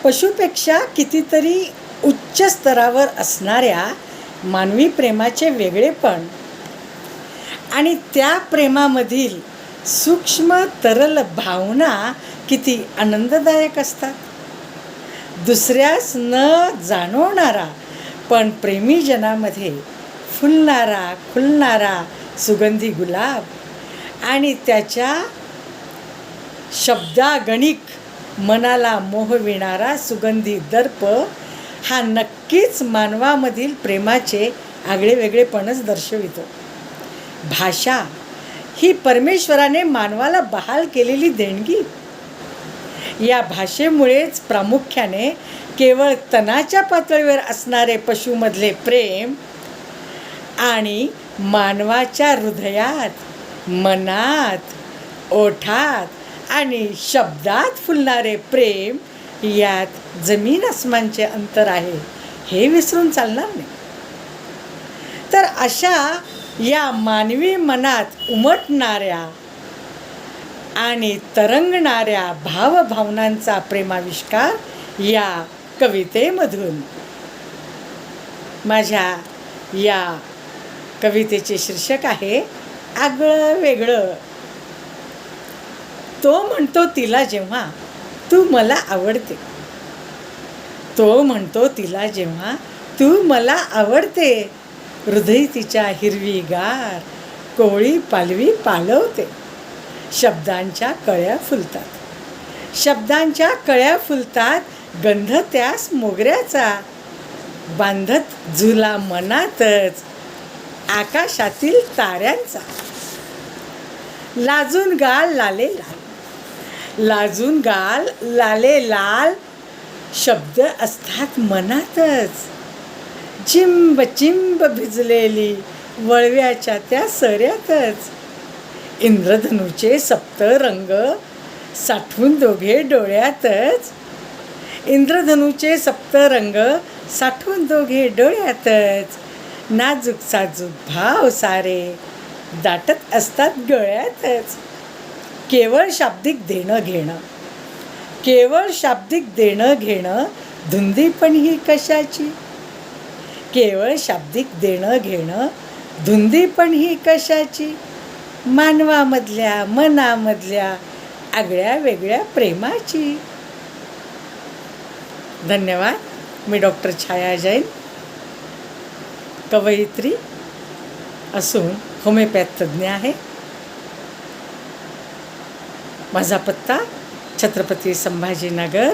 पशुपेक्षा कितीतरी उच्च स्तरावर असणाऱ्या मानवी प्रेमाचे वेगळेपण आणि त्या प्रेमामधील सूक्ष्म तरल भावना किती आनंददायक असतात. दुसऱ्यास न जाणवणारा पण प्रेमीजनामध्ये फुलणारा खुलणारा सुगंधी गुलाब आणि त्याच्या शब्दागणिक मनाला मोहविणारा सुगंधी दर्प हा नक्कीच मानवामधील प्रेमाचे आगळेवेगळेपणच दर्शवितो. भाषा ही परमेश्वराने मानवाला बहाल केलेली देणगी. या भाषेमुळेच प्रामुख्याने केवळ तनाच्या पातळीवर असणारे पशुमधले प्रेम आणि मानवाच्या हृदयात, मनात, ओठात आणि शब्दात फुलणारे प्रेम यात जमीन आसमानचे अंतर आहे हे विसरून चालणार नाही. तर अशा या मानवी मनात उमटणाऱ्या आणि तरंगणाऱ्या भावभावनांचा प्रेमाविष्कार या कवितेमधून माझ्या या कवितेचे शीर्षक आहे आगळं वेगळं. तो म्हणतो तिला जेव्हा तू मला आवडते. तो म्हणतो तिला जेव्हा तू मला आवडते. हृदय तिच्या हिरवीगार कोवळी पालवी पालवते. शब्दांच्या कळ्या फुलतात. शब्दांच्या कळ्या फुलतात. गंध त्यास मोगऱ्याचा बांधत झुला मनातच आकाशातील ताऱ्यांचा. लाजून गाल लाले लाल, लाजून गाल लाले लाल शब्द असतात मनातच. चिंब चिंब भिजलेली वळव्याच्या त्या सऱ्यातच. इंद्रधनुचे सप्तरंग साठवून दोघे डोळ्यातच. इंद्रधनुचे सप्तरंग साठवून दोघे डोळ्यातच. नाजूक साजूक भाव सारे दाटत असतात गळ्यातच. केवळ शाब्दिक देणं घेणं, केवळ शाब्दिक देणं घेणं धुंदी पण ही कशाची. केवळ शाब्दिक देणं घेणं धुंदी पण ही कशाची. मानवामधल्या मनामधल्या आगळ्या वेगळ्या प्रेमाची. धन्यवाद. मी डॉक्टर छाया जैन, कवयित्री असून होमिओपॅथ तज्ज्ञ आहे. माझा पत्ता छत्रपती संभाजीनगर.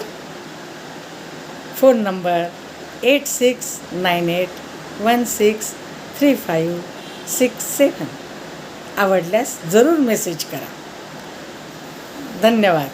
Phone number 8698163567. आवडल्यास जरूर मेसेज करा. धन्यवाद.